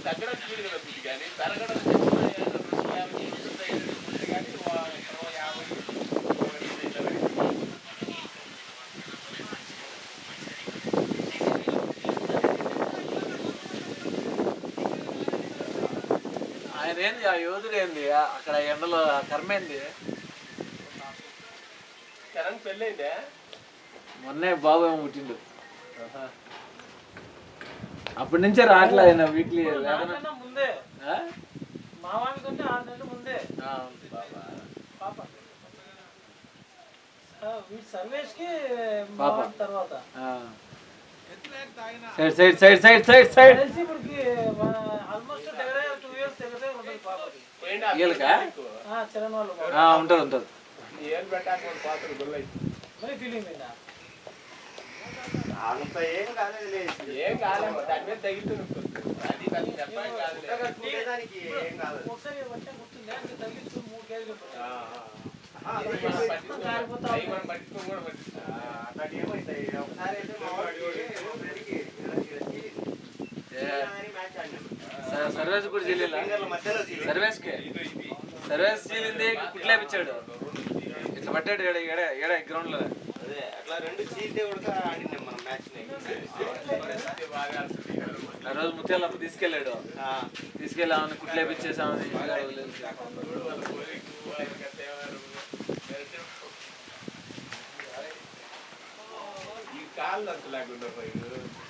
తగ్గడం స్పీడ్ కలుగుతుంది కానీ పెరగడం ఆయన ఏంది ఆ యోధుడు ఏంది అక్కడ ఎండలో కర్మ ఏంది? కరెంట్ పెళ్ళైందే మొన్నే బాబు ఏమో పుట్టిండు. అప్పటి నుంచే రావట్లే ఆయన వీక్లీ ముందే మావానికంటే 6 నెలల ముందే పాప సర్వేష్ కి తర్వాత side side side side side ఇప్పటికి ఆల్మోస్ట్ 2 ఇయర్స్ దగ్గర ఉంటుంది పాపకి. చరణ్ వాళ్ళు ఉంటుంది ఉంటుంది. మరి ఫీలింగ్ ఏంటా? అంత ఏం కాలేదు, ఏం కాలేదు, దాని మీద తగిలితుంది. ఒకసారి వచ్చే గుర్తుంది తగిలించుకుని 3 కేజీలు సర్వేస్ కూడా చేయలేదు. సర్వేస్ చేయలేదు కుట్లేపించాడు. ఇట్లా పట్టాడు ఏడ గ్రౌండ్ లో. అట్లా 2 చీల్తే కూడా ఆడినాం మనం మ్యాచ్. ఆ రోజు ముత్యాలమ్మ తీసుకెళ్ళాడు. తీసుకెళ్ళి ఆమెను కుట్లేపించేసామని ఈ కాళ్ళు అంత లేకుండా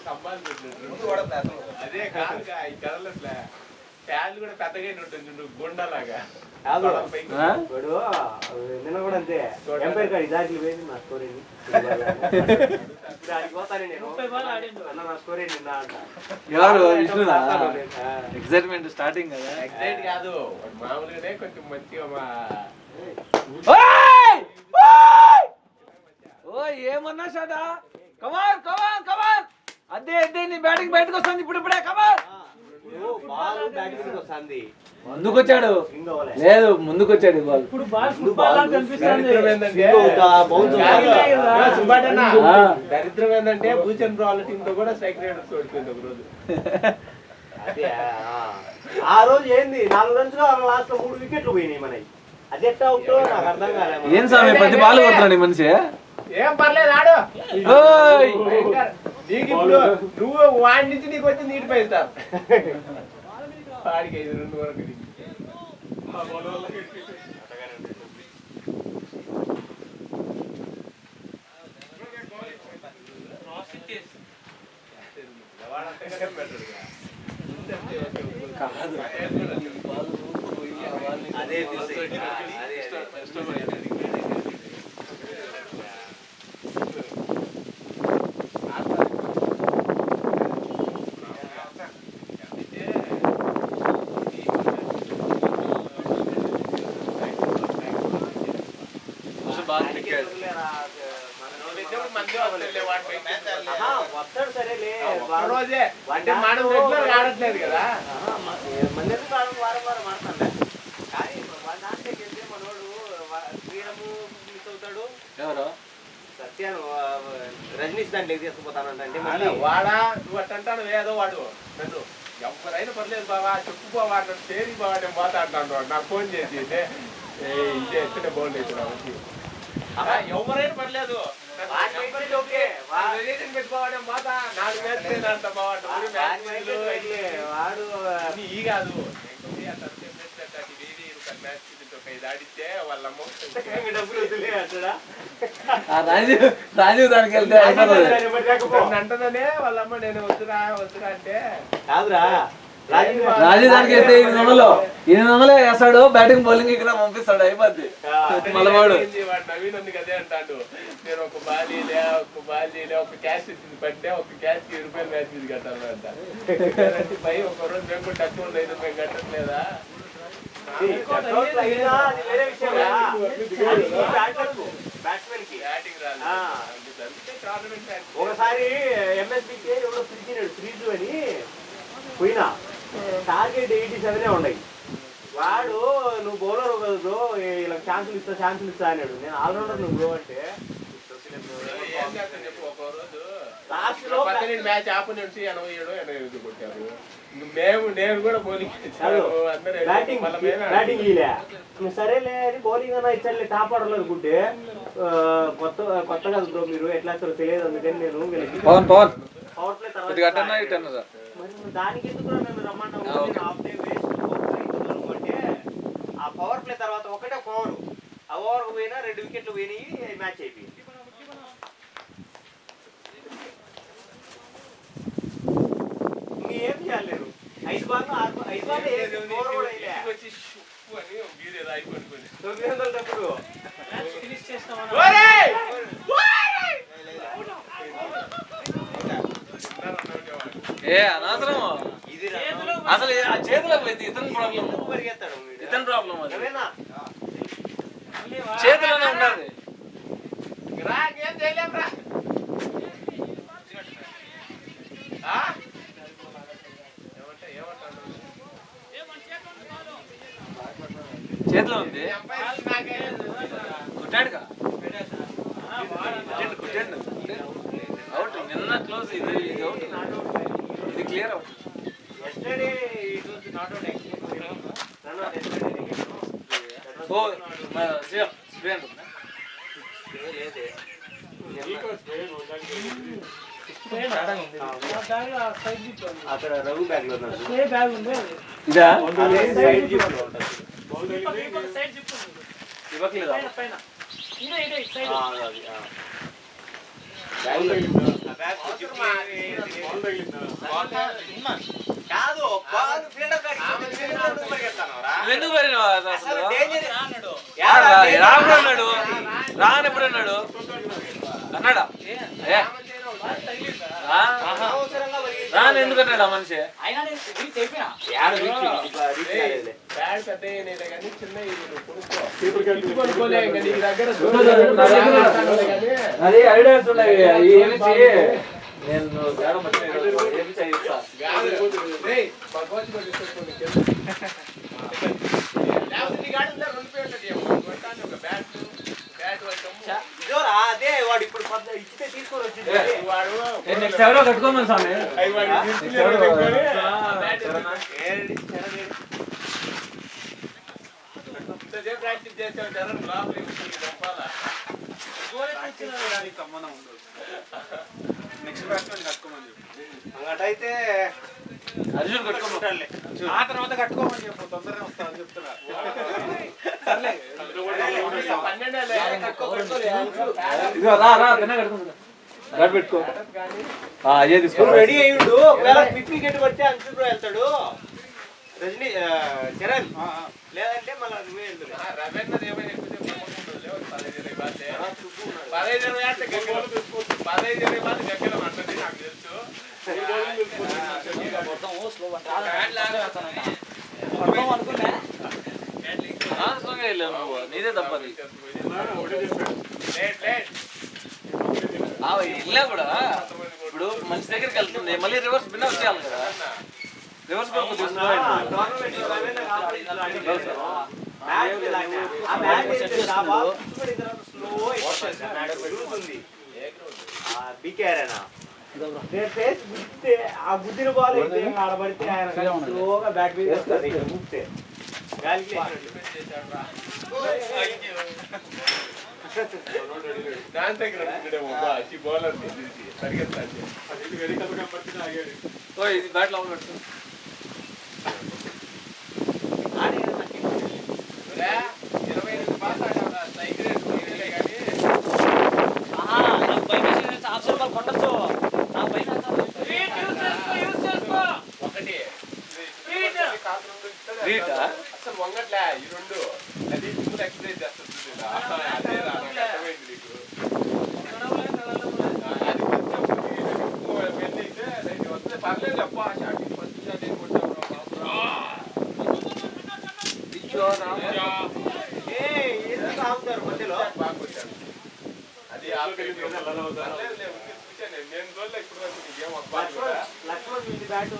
స్తంభాలు అదే కాదు ఈ కథలు ప్యాళ్ళు కూడా పెద్దగా ఉంటుంది గుండలాగా. నిన్న కూడా అంతే ఎంపైర్ కాడి దాంట్లో పోయింది నా స్టోరీ. ఎక్సైట్మెంట్ స్టార్టింగ్ కదా. ఎక్సైట్ కాదు మామూలుగానే కొంచెం మంచిగా ఏమన్నా షాదా కమాన్ కమాన్ కమాన్. అదే నీ బ్యాటింగ్ బయటకు వస్తుంది ఇప్పుడే. కమాన్ ముందుకొచ్చాడు. లేదు ముందుకొచ్చాడు బాల్. దరిద్రం ఏంటంటే భూచంద్ర వాళ్ళ టీమ్ తో కూడా స్ట్రైక్ రేటర్స్ ఓడిపోయింది ఒక రోజు. ఆ రోజు ఏంది 4 రన్స్ లాస్ట్ లో 3 వికెట్లు పోయినాయి మనకి. అది ఎట్లా అవుతుందో నాకు అర్థం కాలేదు. ఏం స్వామి ప్రతి బాల్ కొడుతున్నాడు మనిషి. ఏం పర్లేదు ఆడు. నీకు ఇప్పుడు నువ్వు వాడి నుంచి నీకు వచ్చి నీటి పై ఇస్తారు. వాడికి 5 వరకు అదే రోజే అంటే మనం రెగ్యులర్ ఆడట్లేదు కదా. మన వారం ఆడతాను కానీ దాంట్లోకి వెళ్తే మనోడు శ్రీరాము మిస్ అవుతాడు. ఎవరు సత్యాను రజనీష్ దాంట్లోకి తీసుకుపోతానంటే వాడా నువ్వు అట్టంటాడు ఏదో వాడు నన్ను ఎవరైనా పర్లేదు బావా చెప్పుకోవా తేరి బావా నేను మాట్లాడుతాను నాకు ఫోన్ చేసి ఇదే ఎత్తుడే బాగుండేది ఎవరైనా పర్లేదు పెట్టుకోవడం మాట 4 మ్యాచ్లు అంట బాగుంటు వాడు ఈ కాదు ఆడితే వాళ్ళమ్మ డబ్బులు రాజీవ్ దానికి వెళ్తే అంటదనే వాళ్ళమ్మ నేను వద్దురా అంటే కాదురా రాజీవ్ దానికి వెళ్తే 800 వేస్తాడు. బ్యాటింగ్ బౌలింగ్ ఇక్కడ పంపిస్తాడు అయిపోద్ది. మలవాడు నవీన్ ఉంది కదే అంటాడు నేను ఒక బాలీలే ఒక క్యాష్ ఇచ్చింది పట్టే ఒక క్యాష్ ₹20 మ్యాచ్ ఇది కట్టాలంట. పై ఒక రోజు మేము కూడా తక్కువ లేదు మేము కట్టట్లేదా. ఒకసారి ఎంఎస్బీకి ఎవరో పిలిచినాడు ఫ్రీజు అని పోయినా టార్గెట్ 87 ఉన్నాయి. వాడు నువ్వు బౌలర్ కదా బ్రో ఇలా ఛాన్సులు ఇస్తా అన్నాడు. నేను ఆల్రౌండర్ నువ్వు బ్రో అంటే లాస్ట్ లో పక్కన మ్యాచ్ ఆపోనెంట్స్ 87 కొట్టారు. నేను కూడా బౌలింగ్ బ్యాటింగ్ ఇలే సరేలే అని బౌలింగ్ అన్నా ఇచ్చారులే టాప్ ఆర్డర్ అనుకుంటే కొత్తగా బ్రో మీరు ఎట్లా తెలియదు అందుకని నేను పవన్ పవర్ ప్లే ఇది కట్టన్నా ఇటన్నా సార్ మరి దానికి ఎందుకు నన్ను రమ్మంటావు హాఫ్ డే వేస్ట్ అంటే ఆ పవర్ ప్లే తర్వాత ఒకటే పవర్ ఆ ఓవర్ పోయినా 2 వికెట్లు పోయినాయి మ్యాచ్ అయిపోయింది. ఇంకేం చేయాలి నేను 5 బాల్ వచ్చి అని గీరేది అయిపోయింది 900 డబ్బులు ఫినిష్ చేస్తాం ఏ అనవసరం అసలు ఆ చేతిలో పోయింది ఇతని ప్రాబ్లం పరిగెత్తాడు ఇతని ప్రాబ్లం అది నువ్వేనా చేతిలోనే ఉండాలి ఏం చేయలేం రా చేతిలో ఉంది కుట్టాడుగా కుట్టాడు అవుట్ నిన్న క్లోజ్ ఇది అవుట్ ఇది clear out yesterday it was not out actually run out yesterday ఓ శ్రీరామ్ స్ప్రే లేదే అక్కడ రఘు బ్యాగ్ లో ఉన్నాడు బ్యాగ్ ఉంది ఇదా సైడ్ జిప్ లో ఉంటాడు సైడ్ జిప్ ఉంది ఇవ్వట్లేదా పైన ఇదే సైడ్ అది బ్యాగ్ లో బ్యాగ్ కాదు బాల్ ఫీల్డర్ ఎందుకు పరినావా అసలు డేంజర్ రాన్నాడు రానెప్పుడన్నాడు అన్నాడా రాను ఎందుకు అన్నాడు ఆ మనిషి బ్యాడ్ పెద్ద కానీ చిన్న దగ్గర అది ఐడియాస్ ఉన్నాయి ఏమి నేను ఏమి చేయిస్తా అదే వాడు ఇప్పుడు ఇచ్చితే తీసుకొని వచ్చింది నెక్స్ట్ ఎవరో కట్టుకోమని స్వామి ప్రాక్టీస్ చేసాం జనం లోపలికి చంపాలా నెక్స్ట్ బ్యాట్స్మెన్ కట్టుకోమని చెప్పు అటైతే అర్జున్ కట్టుకోమని ఆ తర్వాత కట్టుకోమని చెప్పు తొందరగా వస్తా అని చెప్తున్నా ఇదిగో రా రా తిన్నా కట్టుకుంటా గడ్ పెట్టుకో అదే తీసుకో రెడీ అయ్యిండు ఒకవేళ పిక్ వికెట్ పడితే అంశు బ్రో వెళ్తాడు రజనీ చరణ్ లేదంటే మళ్ళీ నువ్వే వెళ్తున్నా రవీంద్ర ఏమైనా ఎక్కువ 15-20 బాల్ గగ్గల పడుతుంది నాకు తెలుసు నీదే తప్పది ఇల్లా కూడా ఇప్పుడు మంచి దగ్గరికి వెళ్తుంది మళ్ళీ రివర్స్ బిన్న వచ్చేయాలి కదా రివర్స్ ఆ గుద్దిన బాల్ అయితే ఆడబడితే ఆయన స్లోగా బ్యాట్ మీద వస్తుంది ముక్తే దాని దగ్గర బౌలర్ పరిగెత్తాలి ఇది బ్యాట్ లో పెట్టు 25 పాస్ ఆడాడు సైకిల్ కానీ కొట్టచ్చు ఒకటి అసలు వంగట్లే ఈ రెండు అది ముందు ఎక్సర్సైజ్ చేస్తుంది అదే అర్థమైంది నీకు అది కొంచెం పెళ్ళైతే వస్తే పర్లేదు అప్ప షాట్ ఫస్ట్ షాట్ ఏం కొట్టావు మధ్యలో బాగా కొట్టాడు అది నేను రోజులు ఇప్పుడు ఏం లక్ష్మణ్ ఇది బ్యాట్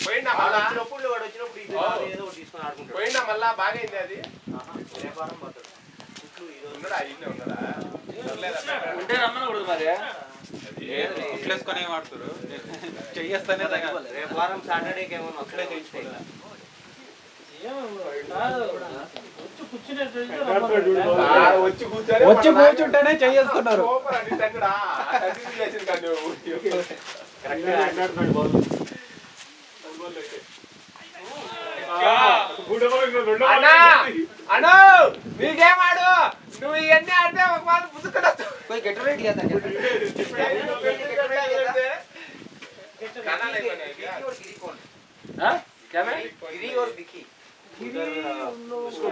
పోయిందా వచ్చినప్పుడు వాడు వాడు వచ్చినప్పుడు ఇది రాదు, ఏదో ఒకటి తీసుకొని ఆడుకుంటాడు. పోయినా మళ్ళా బాగైంది అది. రేపారం పోతాడు. ఇట్లు ఇది ఉన్నాడా ఇన్నే ఉన్నాడా? ఉంటే రమ్మనకూడదు మరి. ఇట్లేసుకొని ఏం ఆడుతారు చెయ్యేస్తానే రేపారం సాటర్డేకి ఏమన్నా అక్కడే తెలుసుకోవాలి. వచ్చి కూర్చొని వచ్చి కూర్చుంటేనే చెయ్యేస్తున్నారు. సూపర్ అండి తగ్గడా. కంటిన్యూ చేసింది కానీ అన్నా అన్నా నీకేమాడు నువ్వు ఇవన్నీ ఆడితే ఒక వాళ్ళు పుస్తకం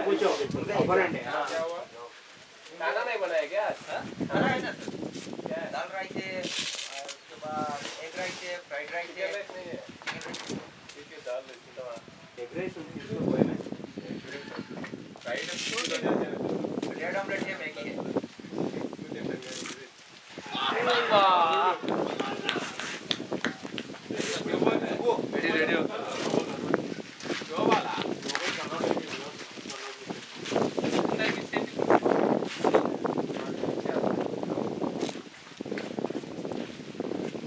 కూర్చో ఒకరండి. खाना नहीं बनाया क्या? खाना है ना सर, दाल राइस है, उसके बाद एग राइस है, फ्राइड राइस है, नहीं है देखिए दाल चितवा ఎగ్ రైస్ తీసుకోపోయినా फ्राइड ब्रेड ऑमलेट है, मैगी है. రెడీ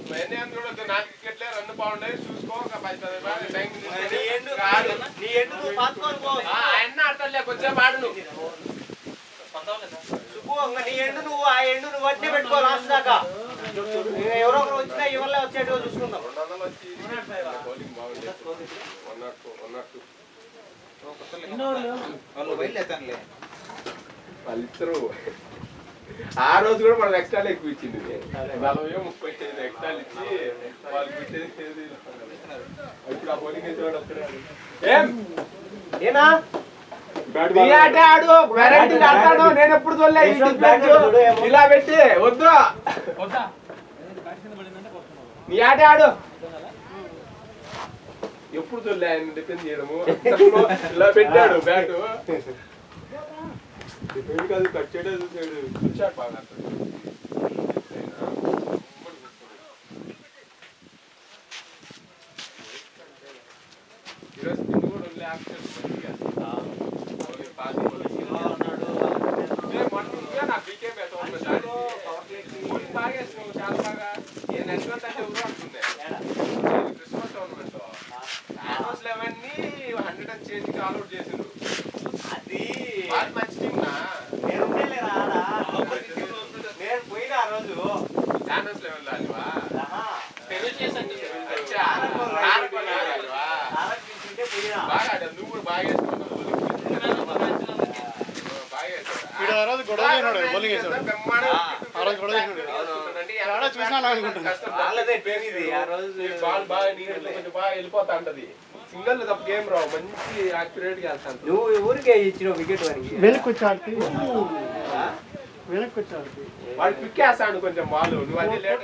मैंने हम थोड़ा नाक कितने रन पाउंड है చూసుకో ఒక 10 రూపాయలు టైం నీ ఎండు నువ్వు పాతుకొని పో. అన్న ఆడతలే కొంచెం ఆడు నువ్వు సుబ్బు నీ ఎండు నువ్వు ఆ ఎండు నువ్వు వడ్డీ పెట్టుకో లాస్ట్ దాకా. ఎవరో ఒకరు వచ్చినా ఇవల్ల వచ్చేటో చూసుకుందాం. 200 వచ్చి బౌలింగ్ బాగుంది 102 వాళ్ళు బయలుదేరుతానులే. వాళ్ళిద్దరు ఆ రోజు కూడా మనం ఎక్స్ట్రాలు ఎక్కువ ఇచ్చింది 40-35 ఎక్స్ట్రాలు ఇచ్చి వాళ్ళకి ఇచ్చేది ఇప్పుడు ఆ బౌలింగ్ వేసేవాడు ఒక్కడే ఏం ఏనా నీ ఆటే ఆడు వెరైటీ ఆడతాడు నేను ఎప్పుడు చూడలే ఈ డిఫెన్స్ ఇలా పెట్టి వద్దు నీ ఆటే ఆడు ఎప్పుడు చూడలే ఆయన డిఫెన్స్ చేయడము ఇలా పెట్టాడు బ్యాట్ డిఫెండ్ కాదు కట్ చేయడం చూసాడు చూసాడు బాగా ఈరోజు తిండి కూడా ఉండే ఆప్షన్ నా బీకే బాగా వేసినావు చాలా బాగా ఏ నెట్వర్క్ అంటే ఎవరు అంటుంది Christmas tournament almost 11 100 and change all out చేసిండు అది వాళ్ళు మంచి టీమ్ నా నేను పోయినా ఆ రోజు ఛానల్స్ లెవెల్ రాలివా బాగా ఆడావు నువ్వు కూడా బాగా వేసుకున్నావు వెళ్ళిపోతా ఉంటది సింగల్ తప్ప గేమ్ రావు మంచి యాక్యురేట్ గా వెళ్తాను నువ్వు ఊరికే ఇచ్చినావు వికెట్ వాడికి వాడు పిక్ వేస్తాడు కొంచెం బాల్ నువ్వు అదే లేట్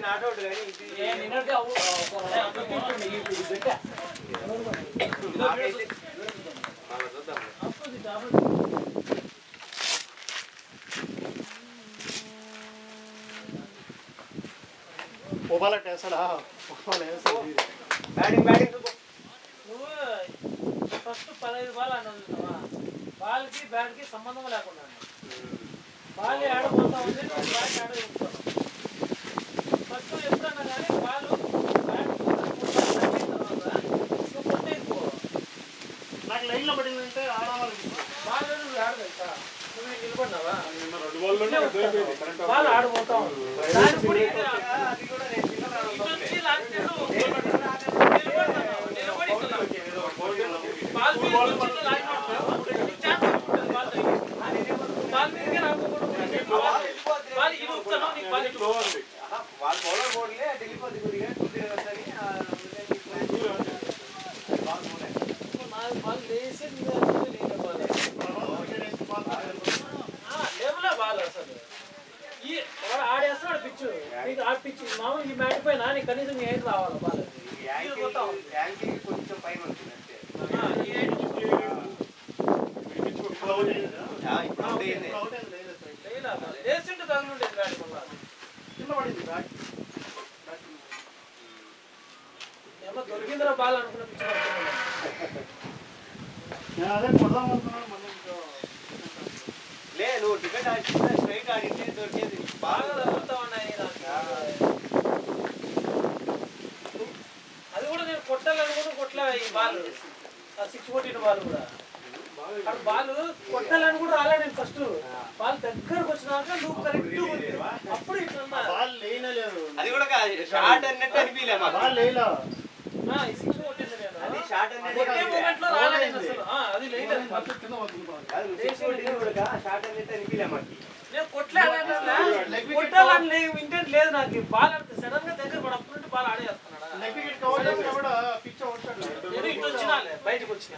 నాట్అవుట్ బ్యాటింగ్ నువ్వు ఫస్ట్ 15 బాల్ అన్నా బాల్ కి బ్యాట్ కి సంబంధం లేకుండా బాల్ ఆడబోతా ఉంది బ్యాట్ ఆడబోతున్నావు ఫస్ట్ ఎప్పుడన్నా కానీ బాల్ బ్యాట్ నాకు లైన్ లో పడిందంటే ఆడాలి బాల్ నువ్వు ఆడదా నువ్వు నిలబడినావా బాల్ ఆడబోతావు దాని కూడా ఆడేస్తాడు నీకు ఆ పిచ్చి మామూలు ఈ మ్యాట్ పైన నీకు కనీసం ఈ హైట్ రావాలి బాగా యాంకిల్ కొంచెం పైన ఉంటుంది అంతే. ఈ హైట్ లేచింటే తగులుండేది గాడి మళ్ళీ ఏమో దొరికిందిరా బాల్ అనుకున్న పిచ్చి లే నువ్వు టికెట్ స్ట్రైట్ ఆడితే దొరికేది. బాగా తగులుతా ఉన్నాయి అది కూడా నేను కొట్టాలనుకుని కొట్టలే ఈ బాల్ 6 కొట్టిన బాల్ కూడా బాల్ కొట్టాలని కూడా రాలే నేను ఫస్ట్ బాల్ దగ్గరకు వచ్చినాక నువ్వు కరెక్ట్ అప్పుడు ఇట్లా అది కూడా షార్ట్ అన్నట్టు అనిపించలే మాకు. ఈ 6 కొట్టింది నేను అది షార్ట్ కొట్టే మూమెంట్ లో రాలే నేను అసలు అది లేదు షార్ట్ అన్నట్టు అనిపించలే మాకు. నేను కొట్టాలని ఇంటెంట్ లేదు నాకు బాల్ ఆడితే సడన్ గా దగ్గర పడి అప్పుడు బాల్ ఆడేస్తున్నాడా నేను ఇటు వచ్చినా బయటకు వచ్చినా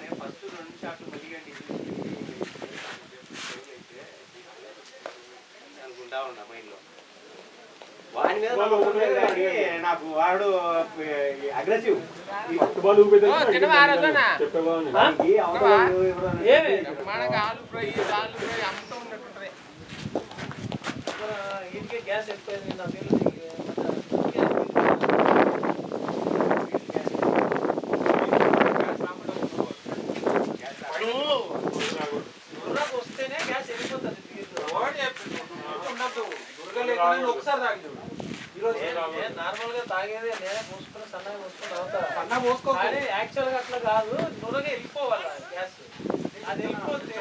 నేను ఫస్ట్ 2 షాట్లు మళ్ళీ అనుకుంటా ఉన్నా మైండ్లో. వాడి మీద నాకు వాడు అగ్రెసివ్ ఇంటికే గ్యాస్ ఎక్కువైంది నా పేరు వస్తేనే గ్యాస్ వెళ్ళిపోతుంది ఒకసారి తాగి ఈరోజు నేను నార్మల్ గా తాగేది నేనే పోసుకుని సన్నగా పోసుకుని కానీ యాక్చువల్ గా అట్లా కాదు నూనెగా వెళ్ళిపోవాలి గ్యాస్ అది వెళ్ళిపోతే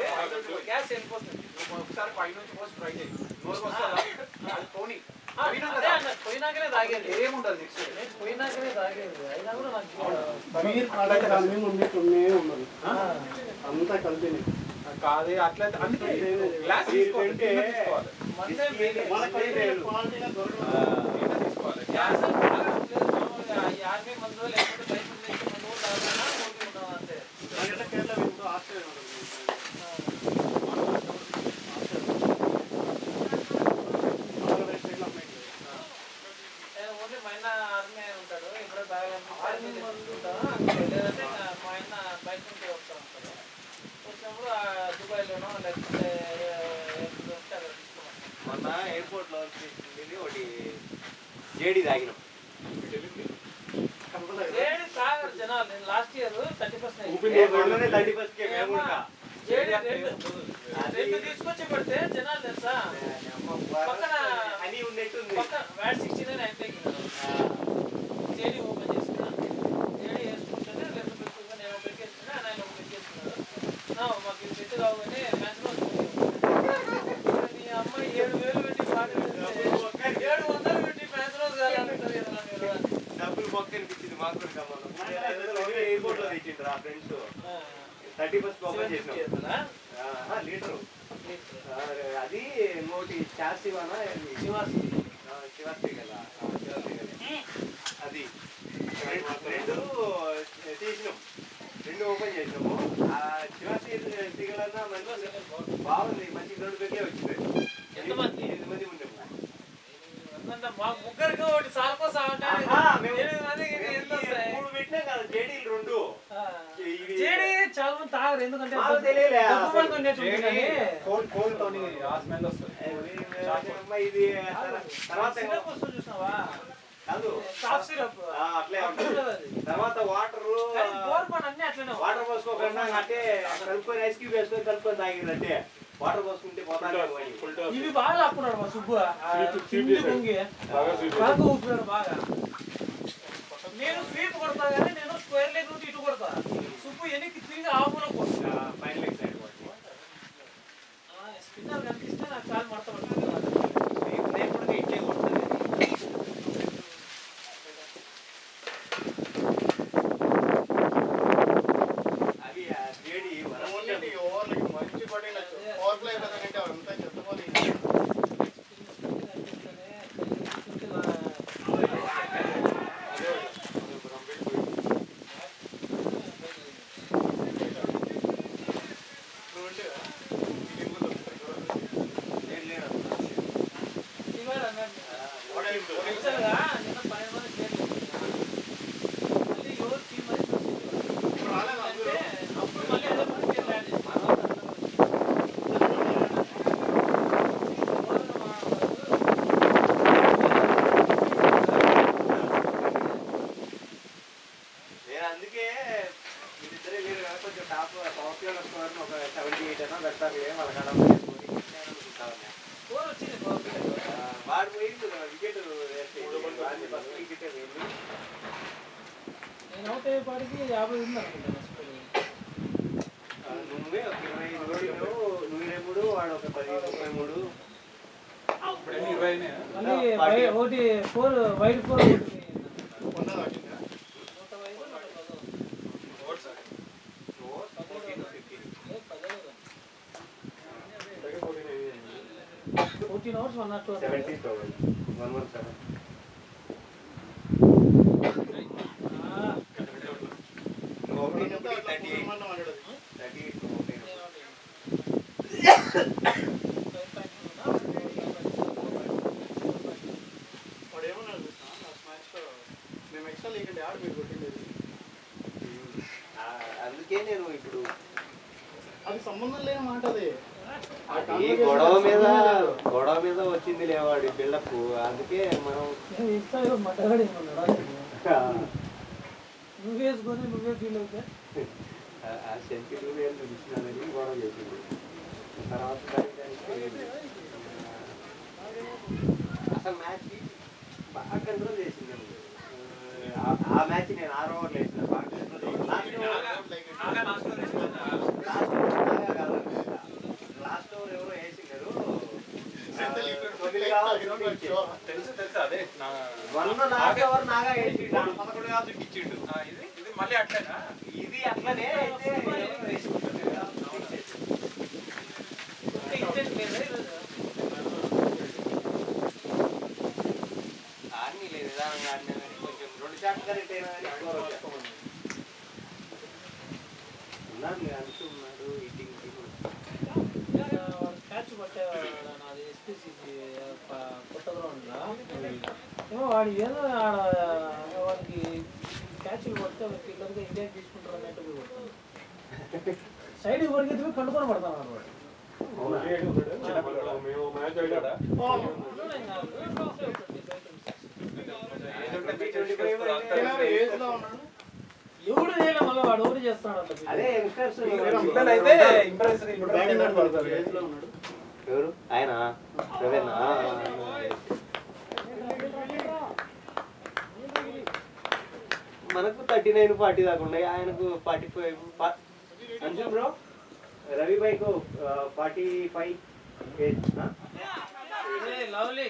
గ్యాస్ వెళ్ళిపోతుంది ఒకసారి పైనుంచి పోసి ట్రై చేయి పోయినాకనే తాగేది ఏముండదు నెక్స్ట్ నేను పోయినాకనే తాగేది అయినా కూడా అంతా కలిపి కాదు అట్లయితే అందుకే గ్లాస్ తీసుకోవాలి గ్యాస్ యాభై మందో లేకపోతే 10 మంది అంతే ఓన్లీ మా ఆయన ఆర్మీ ఉంటాడు ఇప్పుడు తాగాలనుకుంటాను లేదంటే మా ఆయన బయట నుంచి వస్తూ ఉంటాడు వచ్చినప్పుడు దుబాయ్లోనో లేకపోతే మొన్న ఎయిర్పోర్ట్ లో ఒకటి జేడి తాగినాం. తాగారు జనాలు నేను లాస్ట్ ఇయర్ 31st రెండు తీసుకొచ్చి పెడితే జనాలు తెలుసా పక్కన అని ఉన్నట్టుంది. పక్కన వ్యాట్ 69 అయితే జేడీ ఓపెన్ చేసిన జేడీ వేసుకుంటే లేకపోతే నేను పెట్టేస్తున్నా ఆయన పెట్టేస్తున్నాడు మాకు ఇది పెట్టి కావాలని మ్యాచ్లో నీ అమ్మాయి 7,000 పెట్టి పాట 700 పెట్టి మ్యాచ్ రోజు కావాలంటారు డబ్బులు మొక్క అనిపించింది మాకు ఎయిర్పోర్ట్ లో తెచ్చిండ్రు ఆ ఫ్రెండ్స్ 31st ఓపెన్ చేసినాం లీటరు. అది ఇంకోటి చాసివానా శివాసి కదా అది 2 తీసినాం 2 ఓపెన్ చేసినాము. ఆ శివాసి సిగలన్నా మంచి బాగుంది మంచి 2 పెట్టే వచ్చింది. ఎంతమంది 8 మంది ఉన్నాము. మా ముగ్గురికి ఒకటి సాల్కో సాగుంటారు 3 పెట్టినా కదా జేడీలు 2 జేడీ చాలా మంది తాగరు ఎందుకంటే తెలియలే కోల్తోని ఆ స్మెల్ వస్తుంది. ఇది తర్వాత చూసినావా కాదు కాఫ్ సిరప్ అట్లే తర్వాత వాటర్ అన్ని అట్లనే వాటర్ పోసుకోకుండా అంటే కలుపుకొని ఐస్ క్యూబ్ వేసుకొని కలుపుకొని తాగిందంటే వాటర్ పోసుకుంటే పోతాను. ఇవి బాగా లాక్కున్నాడు మా సుబ్బు పొంగి బాగా ఊపినాడు బాగా. నేను స్వీప్ కొడతా కానీ నేను స్క్వేర్ లెగ్ నుండి ఇటు కొడతా సుబ్బు ఎనికి తిరిగి ఆవులో కొడతా ఫైన్ లెగ్ సైడ్ స్పిన్నర్ కనిపిస్తే నాకు కాలు మడత పడుతుంది ఇట్లే కొడుతుంది. అవి జేడి మంచి పడిన ఓవర్లో అయిపోతానంటే అంతా చెత్తపోతే యాక్చువల్గా నిన్న 12 మంది ప్లేయర్లు వచ్చారు. మళ్ళీ ఎవరు టీం అది అంటే అప్పుడు మళ్ళీ ఏదో ప్లేయర్లు యాడ్ చేస్తారు. నేను అందుకే మీరిద్దరే మీరు కదా కొంచెం టాప్ పవర్ఫుల్ వస్తున్నారు, ఒక 78 అయినా పెడతారు వాళ్ళ కాడ అనుకుంటాను. స్కోర్ వచ్చింది బాగుంది. వాడు పోయింది వికెట్ ఫస్ట్ వికెట్ పోయింది. నేను అవుట్ అయ్యేపాటికి 50 ఉంది అనుకుంటాను. నువ్వే ఒక 25 నువ్వు 23, వాడు ఒక 10, 33. ఇప్పుడేమి 20 మళ్ళీ ఒకటి 4 వైడ్ 4 ఒకటి hours 1 or 2 17 over. 117. అందుకే నేను ఇప్పుడు అది సంబంధం లేని మాట అది. ఈ గొడవ మీద వచ్చింది లేవాడి బిల్డప్. అందుకే మనం నువ్వేసుకొని నువ్వే ఫీల్ అవుతా ఆ సెంటిలు వేలు చూపించినానని గొడవ చేసింది. తర్వాత అసలు మ్యాచ్ బాగా కంట్రోల్ చేసింది. ఆ మ్యాచ్ నేను 6 ఓవర్లు వేసిన బాగా కంట్రోల్ లాస్ట్ ఓవర్ ఎవరో వేసినారు. తెలుసు అదే లాస్ట్ ఓవర్ నాగా వేసిండు. 11 కాదు ఇచ్చిండు. ఇది మళ్ళీ అట్లేనా? ఇది అట్లనే అయితే ఆర్మీ లేదు నిదానంగా ఆడినా కానీ కొంచెం 2 షాట్లు కరెక్ట్ అయినా కానీ ఉన్నాడు అంటూ ఉన్నాడు. ఈటింగ్ క్యాచ్ పట్టేవాడు నాది ఎస్పీసీ కొత్త గ్రౌండ్లో ఏమో వాడు ఏదో వాడికి క్యాచ్లు పడితే ఫీల్డర్గా ఇండియాకి తీసుకుంటారు అన్నట్టు కొడుతుంది. సైడ్కి పడితే పండుకొని పడతాను వాడు. ఎవడు చేయడం వల్ల వాడు ఎవరు చేస్తాడు అట్లా. అదే యంగ్స్టర్స్ పిల్లలైతే ఇంప్రెస్ ఇప్పుడు బ్యాటింగ్ ఆడుతాడు, ఏజ్ లో ఉన్నాడు. ఎవరు ఆయన ప్రవీణ్ మనకు 39, 40 దాకా ఉన్నాయి. ఆయనకు 45. Anju bro Ravi bike 45 age. Lovely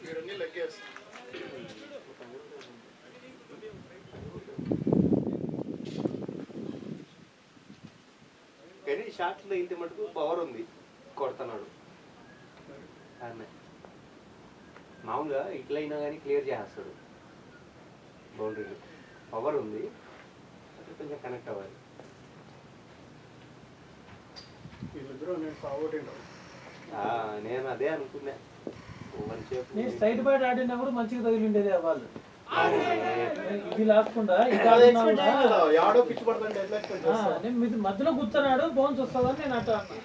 వీడన్నీ లెక్కేస్తాడు. కానీ షాట్లు తగిలితే మటుకు పవర్ ఉంది, కొడుతున్నాడు. మామూలుగా ఇట్లయినా కానీ క్లియర్ చేస్తాడు బౌండరీలు. పవర్ ఉంది, కొంచెం కనెక్ట్ అవ్వాలి. వీళ్ళిద్దరూ నేను ఫార్వర్డ్ ఉంటాను. నేను అదే అనుకున్నా. నేను స్ట్రైట్ బయట ఆడినా కూడా మంచిగా తగిలిండేది వాళ్ళు. ఇది లాక్కుండా యాడో పిచ్చి పడుతుంటే ఎట్లా ఎక్స్పెక్ట్ చేస్తావు? నేను మధ్యలో కూర్చున్నాడు బౌన్స్ వస్తుందని నేను అట్లా అన్నా.